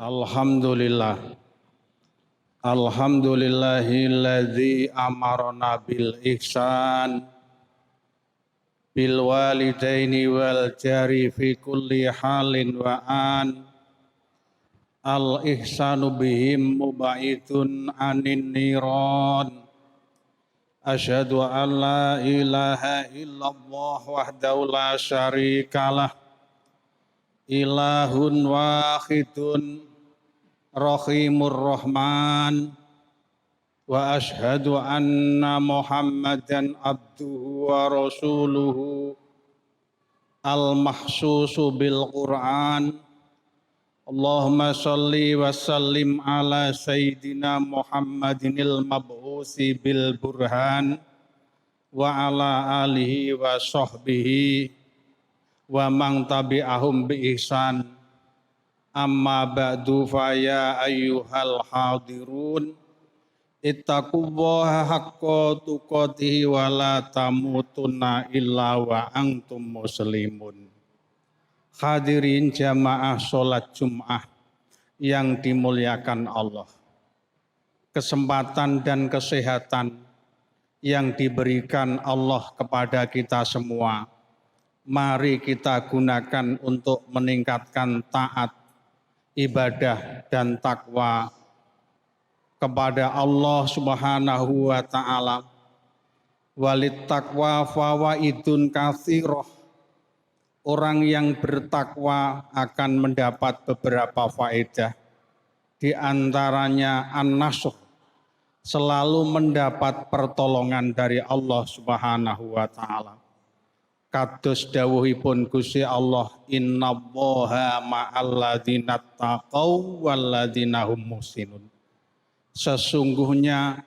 Alhamdulillah. Alhamdulillahilladzi amarna bil ihsan bil walidaini wal jari fi kulli halin wa an. Al ihsanu bihim mubaidun anin niran. Asyhadu an la ilaha illallah wahdahu la syarikalah. Ilahun wahidun Rahimur Rahman. Wa ashhadu anna Muhammadan abduhu wa rasuluhu al-mahsusu bil Qur'an. Allahumma salli wa sallim ala Sayyidina Muhammadinil mab'usi bil burhan wa ala alihi wa sahbihi wa man tabi'ahum bi ihsan. Amma ba'du fa ya ayyuhal hadirun ittaqullaha haqqa tuqatih wa la tamutunna illa wa antum muslimun. Hadirin jamaah sholat Jum'ah yang dimuliakan Allah. Kesempatan dan kesehatan yang diberikan Allah kepada kita semua, mari kita gunakan untuk meningkatkan taat, ibadah dan takwa kepada Allah Subhanahu wa taala. Walit taqwa fawaidun katsirah. Orang yang bertakwa akan mendapat beberapa faedah. Di antaranya an-nasr, selalu mendapat pertolongan dari Allah Subhanahu wa taala. Kados dawuhipun Gusti Allah, innallaha ma'alladzina taqaw walladzina hum muhsinun. Sesungguhnya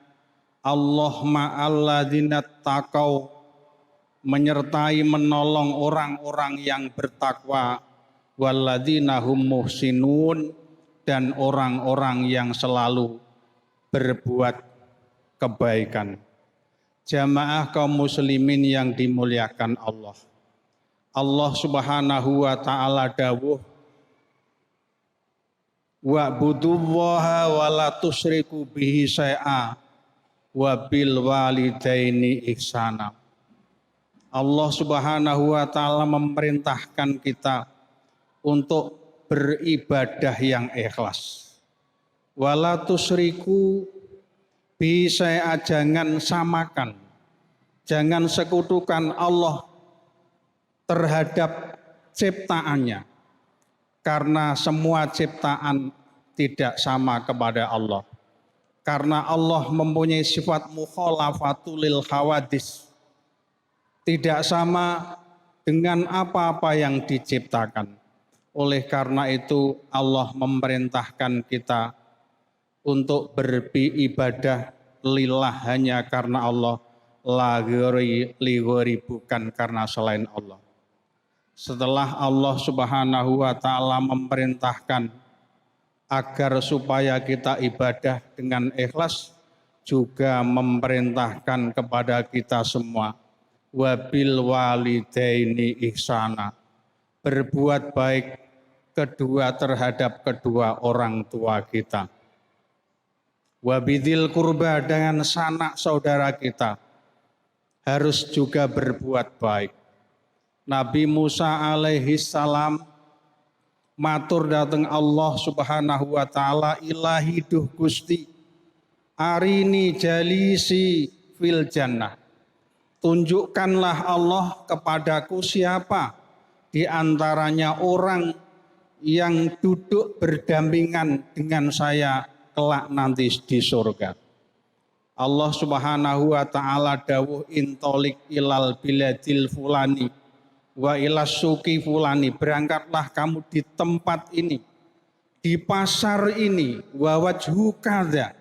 Allah ma'alladzina taqaw, menyertai menolong orang-orang yang bertakwa, walladzina hum muhsinun, dan orang-orang yang selalu berbuat kebaikan. Jamaah kaum muslimin yang dimuliakan Allah. Allah Subhanahu wa taala dawuh, wa'budullaha wa la tusyriku bihi syai'a wa bil walidaini ihsana. Allah Subhanahu wa taala memerintahkan kita untuk beribadah yang ikhlas. Wa la tusyriku bihi syai'a, jangan samakan, jangan sekutukan Allah terhadap ciptaannya, karena semua ciptaan tidak sama kepada Allah. Karena Allah mempunyai sifat mukhalafatul lil hawadis, tidak sama dengan apa-apa yang diciptakan. Oleh karena itu Allah memerintahkan kita untuk beribadah lillah, hanya karena Allah, la ghairi, bukan karena selain Allah. Setelah Allah Subhanahu wa taala memerintahkan agar supaya kita ibadah dengan ikhlas, juga memerintahkan kepada kita semua, wabil walidaini ihsana, berbuat baik terhadap kedua orang tua kita. Wabidil kurba, dengan sanak saudara kita harus juga berbuat baik. Nabi Musa alaihi salam matur dateng Allah Subhanahu wa taala, ilahi duh Gusti, arini jalisi fil jannah. Tunjukkanlah Allah kepadaku siapa di antaranya orang yang duduk berdampingan dengan saya kelak nanti di surga. Allah Subhanahu wa taala dawuh, intolik ilal biladil fulani wa ilas suki fulani, berangkatlah kamu di tempat ini, di pasar ini, wa wajhu kadza,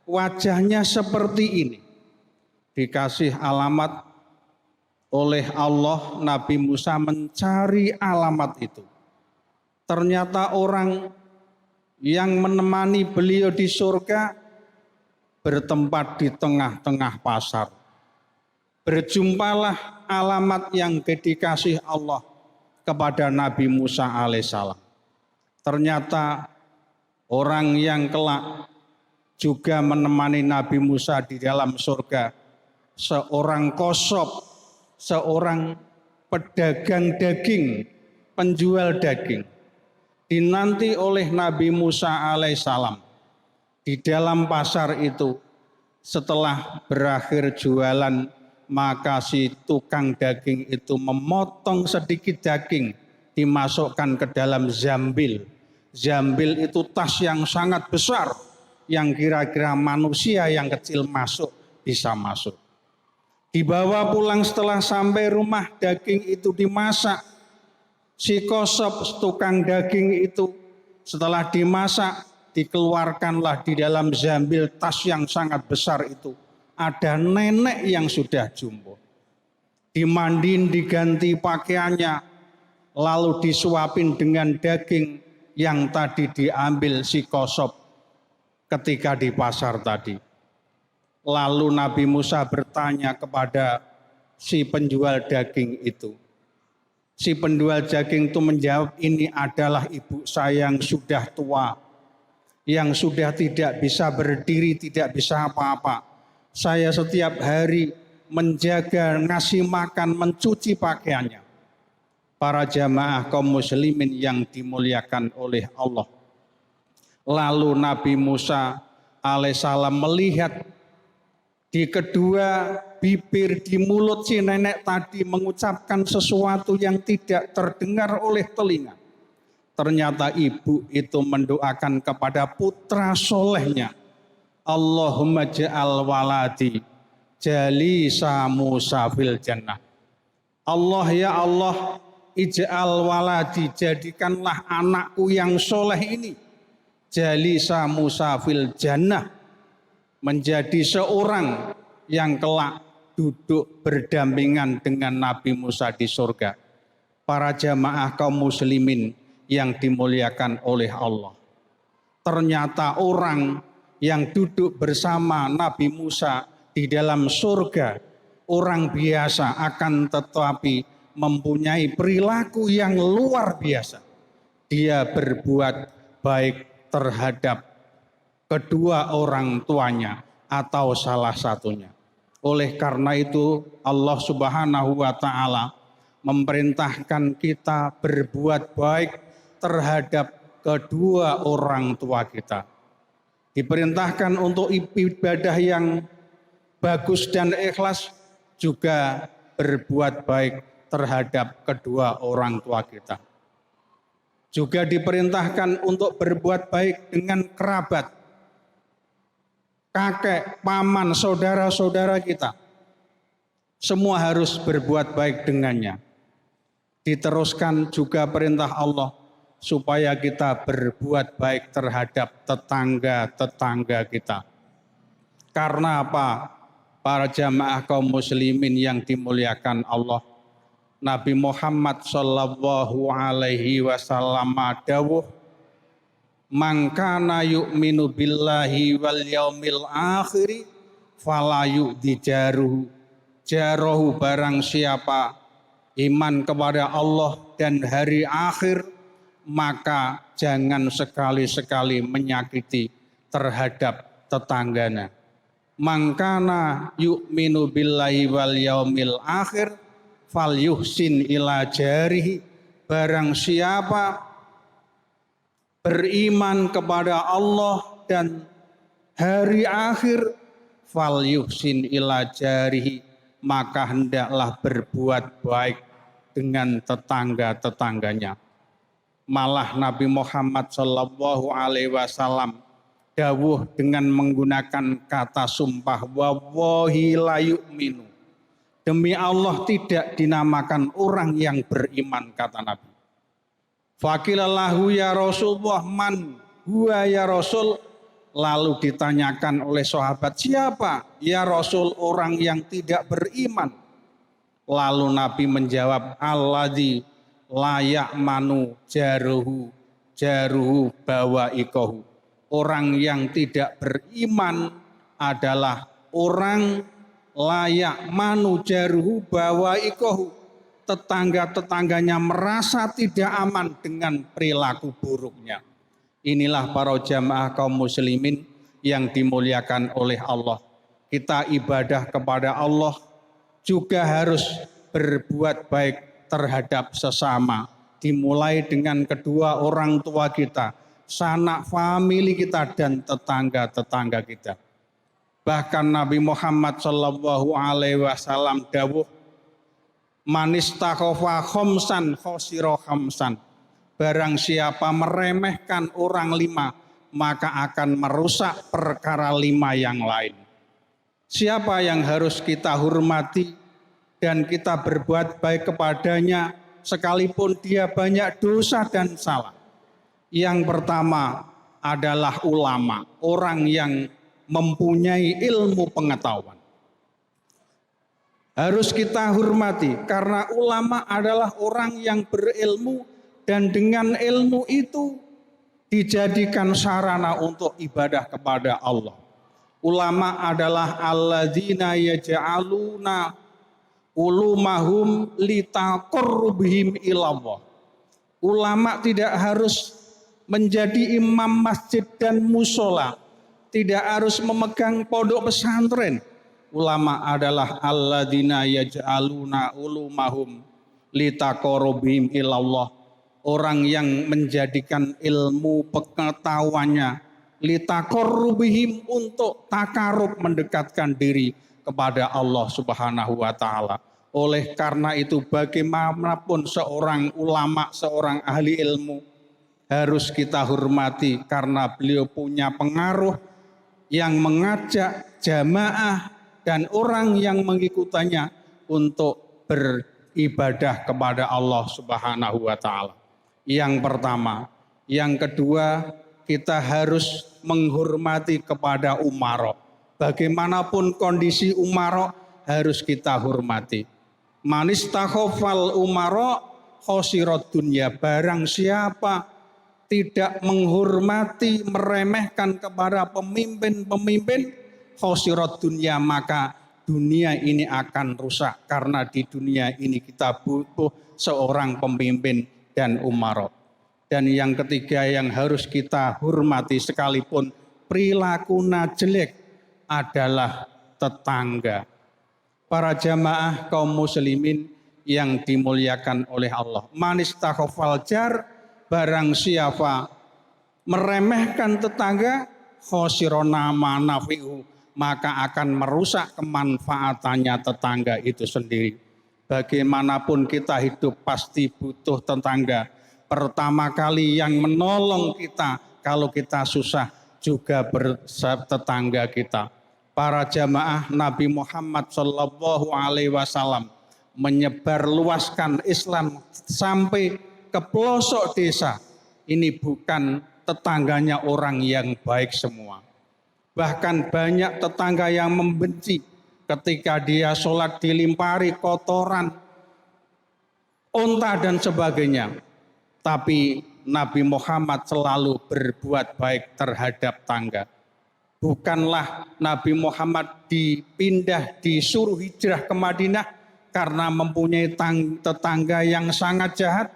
wajahnya seperti ini. Dikasih alamat oleh Allah, Nabi Musa mencari alamat itu. Ternyata orang yang menemani beliau di surga bertempat di tengah-tengah pasar. Berjumpalah alamat yang dikasih Allah kepada Nabi Musa alaihissalam. Ternyata orang yang kelak juga menemani Nabi Musa di dalam surga, seorang kosob, seorang pedagang daging, penjual daging, dinanti oleh Nabi Musa alaihissalam di dalam pasar itu. Setelah berakhir jualan, maka si tukang daging itu memotong sedikit daging, dimasukkan ke dalam zambil. Zambil itu tas yang sangat besar, yang kira-kira manusia yang kecil bisa masuk. Dibawa pulang setelah sampai rumah, daging itu dimasak. Si kosob tukang daging itu setelah dimasak, dikeluarkanlah di dalam zambil tas yang sangat besar itu. Ada nenek yang sudah jumbo. Dimandiin, diganti pakaiannya, lalu disuapin dengan daging yang tadi diambil si kosob ketika di pasar tadi. Lalu Nabi Musa bertanya kepada si penjual daging itu. Si penjual daging itu menjawab, ini adalah ibu saya yang sudah tua, yang sudah tidak bisa berdiri, tidak bisa apa-apa. Saya setiap hari menjaga, ngasih makan, mencuci pakaiannya. Para jamaah kaum muslimin yang dimuliakan oleh Allah. Lalu Nabi Musa alaihissalam melihat di kedua bibir, di mulut si nenek tadi mengucapkan sesuatu yang tidak terdengar oleh telinga. Ternyata ibu itu mendoakan kepada putra solehnya, Allahumma ja'al waladi jalisa Musa fil jannah. Allah, ya Allah, ij'al waladi, jadikanlah anakku yang soleh ini jalisa Musa fil jannah, menjadi seorang yang kelak duduk berdampingan dengan Nabi Musa di surga. Para jamaah kaum muslimin yang dimuliakan oleh Allah. Ternyata orang yang duduk bersama Nabi Musa di dalam surga, orang biasa, akan tetapi mempunyai perilaku yang luar biasa. Dia berbuat baik terhadap kedua orang tuanya atau salah satunya. Oleh karena itu Allah Subhanahu wa taala memerintahkan kita berbuat baik terhadap kedua orang tua kita. Diperintahkan untuk ibadah yang bagus dan ikhlas, juga berbuat baik terhadap kedua orang tua kita. Juga diperintahkan untuk berbuat baik dengan kerabat, kakek, paman, saudara-saudara kita. Semua harus berbuat baik dengannya. Diteruskan juga perintah Allah supaya kita berbuat baik terhadap tetangga-tetangga kita. Karena apa? Para jamaah kaum muslimin yang dimuliakan Allah, Nabi Muhammad sallallahu alaihi wasallam dawuh, "Man kana yu'minu billahi wal yaumil akhir fala yu'di jaruhu." Barang siapa iman kepada Allah dan hari akhir, maka jangan sekali-sekali menyakiti terhadap tetangganya. Mangkana yu'minu billahi wal yaumil akhir fal yuhsin ila jarihi. Barang siapa beriman kepada Allah dan hari akhir, fal yuhsin ila jarihi, maka hendaklah berbuat baik dengan tetangga-tetangganya. Malah Nabi Muhammad sallallahu alaihi wasallam dawuh dengan menggunakan kata sumpah, wallahi la yu'minu. Demi Allah tidak dinamakan orang yang beriman, kata Nabi. Faqilallahu ya Rasulullah, man huwa ya Rasul. Lalu ditanyakan oleh sahabat, siapa ya Rasul orang yang tidak beriman? Lalu Nabi menjawab, alladzi la ya'manu jaruhu bawaikohu. Orang yang tidak beriman adalah orang layak manu jaruhu bawaikohu. Tetangga-tetangganya merasa tidak aman dengan perilaku buruknya. Inilah para jamaah kaum muslimin yang dimuliakan oleh Allah. Kita ibadah kepada Allah juga harus berbuat baik terhadap sesama. Dimulai dengan kedua orang tua kita, sanak famili kita dan tetangga-tetangga kita. Bahkan Nabi Muhammad Shallallahu Alaihi Wasallam dawuh, manistakhofa khomsan khosiro khamsan. Barang siapa meremehkan orang 5, maka akan merusak perkara 5 yang lain. Siapa yang harus kita hormati dan kita berbuat baik kepadanya sekalipun dia banyak dosa dan salah? Yang pertama adalah ulama, orang yang mempunyai ilmu pengetahuan. Harus kita hormati karena ulama adalah orang yang berilmu dan dengan ilmu itu dijadikan sarana untuk ibadah kepada Allah. Ulama adalah alladzina yaj'aluna ulumahum litaqarrubihim ilallah. Ulama tidak harus menjadi imam masjid dan musola, tidak harus memegang pondok pesantren. Ulama adalah alladzina yaj'aluna ulumahum litaqarrubihim ilallah. Orang yang menjadikan ilmu pengetahuannya litaqarrubihim untuk takarub, mendekatkan diri kepada Allah Subhanahu wa taala. Oleh karena itu bagaimanapun seorang ulama, seorang ahli ilmu harus kita hormati karena beliau punya pengaruh yang mengajak jamaah dan orang yang mengikutinya untuk beribadah kepada Allah Subhanahu wa taala. Yang pertama, yang kedua, kita harus menghormati kepada umaro. Bagaimanapun kondisi umaro harus kita hormati. Manistakhofal umaro khosirat dunya. Barang siapa tidak menghormati, meremehkan kepada pemimpin-pemimpin khosirat dunya, maka dunia ini akan rusak. Karena di dunia ini kita butuh seorang pemimpin dan umaro. Dan yang ketiga yang harus kita hormati sekalipun perilakunya jelek adalah tetangga. Para jamaah kaum muslimin yang dimuliakan oleh Allah. Manistakhofal jar, barang siapa meremehkan tetangga, khosirona manafi'u, maka akan merusak kemanfaatannya tetangga itu sendiri. Bagaimanapun kita hidup pasti butuh tetangga. Pertama kali yang menolong kita kalau kita susah juga bertetangga kita. Para jamaah Nabi Muhammad Shallallahu Alaihi Wasallam menyebarluaskan Islam sampai ke pelosok desa. Ini bukan tetangganya orang yang baik semua. Bahkan banyak tetangga yang membenci. Ketika dia sholat dilimpari kotoran, unta dan sebagainya. Tapi Nabi Muhammad selalu berbuat baik terhadap tangga. Bukanlah Nabi Muhammad disuruh hijrah ke Madinah karena mempunyai tetangga yang sangat jahat.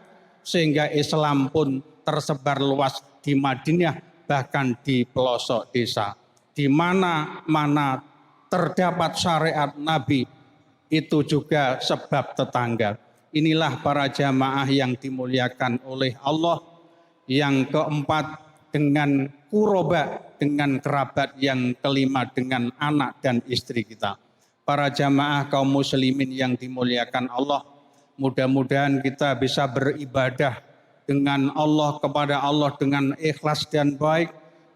Sehingga Islam pun tersebar luas di Madinah, bahkan di pelosok desa. Di mana-mana terdapat syariat Nabi, itu juga sebab tetangga. Inilah para jamaah yang dimuliakan oleh Allah. Yang keempat dengan kuroba, dengan kerabat. Yang kelima dengan anak dan istri kita. Para jamaah kaum muslimin yang dimuliakan Allah, mudah-mudahan kita bisa beribadah dengan Allah, kepada Allah dengan ikhlas dan baik.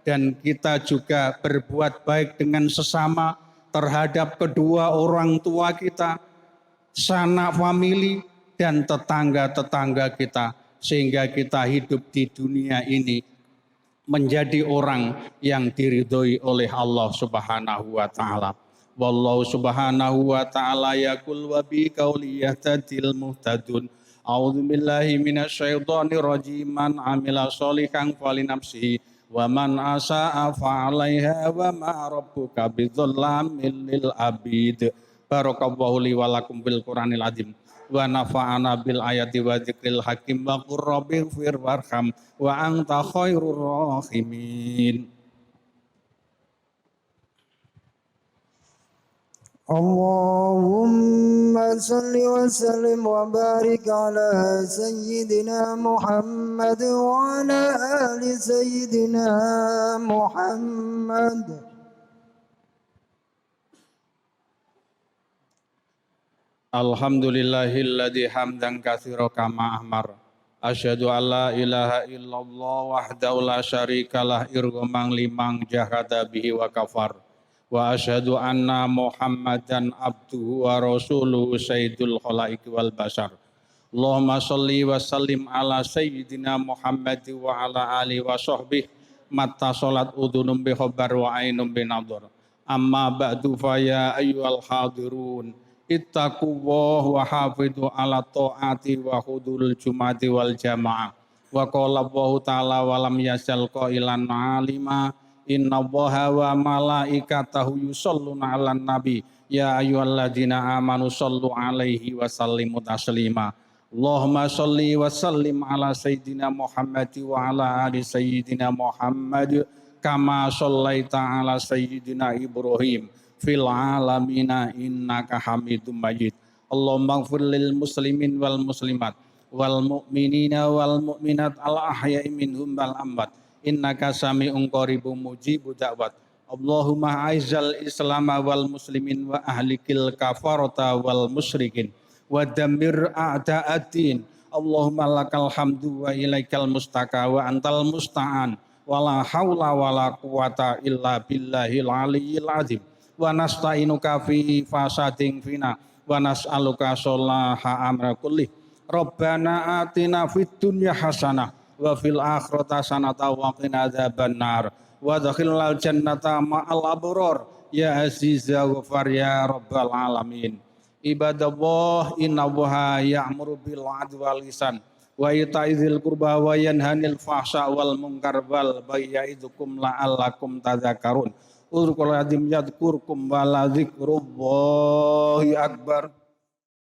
Dan kita juga berbuat baik dengan sesama, terhadap kedua orang tua kita, sanak famili, dan tetangga-tetangga kita. Sehingga kita hidup di dunia ini menjadi orang yang diridhoi oleh Allah Subhanahu wa ta'ala. Wallahu subhanahu wa ta'ala yaqul wa bi qauli yahtadil muhtadun. A'udzu billahi minasyaitonir rajim. Man 'amila sholihan falinafsihi wa man asa'a fa'alaiha wa ma rabbuka bidzalamil lil abid. Barakallahu li wa lakum bil Qur'anil azim wa nafa'ana bil ayati wa dzikril hakim wa qur rabbighfir warham wa anta khairur rahimin. Allahumma salli wa sallim wa barik ala sayyidina Muhammad wa ala ali sayyidina Muhammad. Alhamdulillahilladzi hamdan katsira kama ahmar. Asyhadu an la ilaha illallah wahdahu la syarikalah irghamang limang jahada bihi wa kafar. Wa asyhadu anna Muhammadan abduhu wa rasuluhu sayyidul khalaiqi wal bashar. Allahumma sholli wa sallim ala sayyidina Muhammad wa ala alihi wa sahbihi matta salat udunum bi khabar wa ainum bi nadhar. Amma ba'du fa ya ayyuhal hadirun ittaqullah wa hafidhu ala ta'ati wa hudul jumati wal jamaah. Wa qala Allahu ta'ala wa lam yasal qailan alima inna Allaha wa malaikatahu yusholluna 'alan nabi ya ayyuhalladzina amanu shollu 'alaihi wa sallimu taslima. Allahumma sholli wa sallim ala sayyidina Muhammad wa ala ali sayyidina Muhammad kama shallaita ala sayyidina Ibrahim fil alamina innaka Hamidum Majid. Allahumma ighfir lil muslimin wal muslimat wal mu'minina wal mu'minat al ahya'i minhum wal amwat innaka sami'un qaribun mujibud da'wat. Allahumma aizal islam wal muslimin wa ahlikil kafarata wal musyrikin wa dammir a'da'ad-din. Allahumma lakal hamdu wa ilaikal mustaka wa antal musta'an wa la haula wa la quwata illa billahil aliyyil azim. Wa nasta'inuka fi fasadin fina wa nas'aluka sholaha amra kulli. Rabbana atina fid dunya hasanah wa fil akhirati hasanatan wa qina adzabannar wa adkhilnal jannata ma'al abrar ya aziz ya ghafar ya rabbal alamin. Ibadallah innallaha ya'muru bil 'adli wal ihsan wa ita'idzil qurba wa yanhanil fahsya wal munkar wal baghi ya'idukum la'allakum tadhakkarun. Uzkurul adzim yadhkurkum wa la dzikrullahi akbar.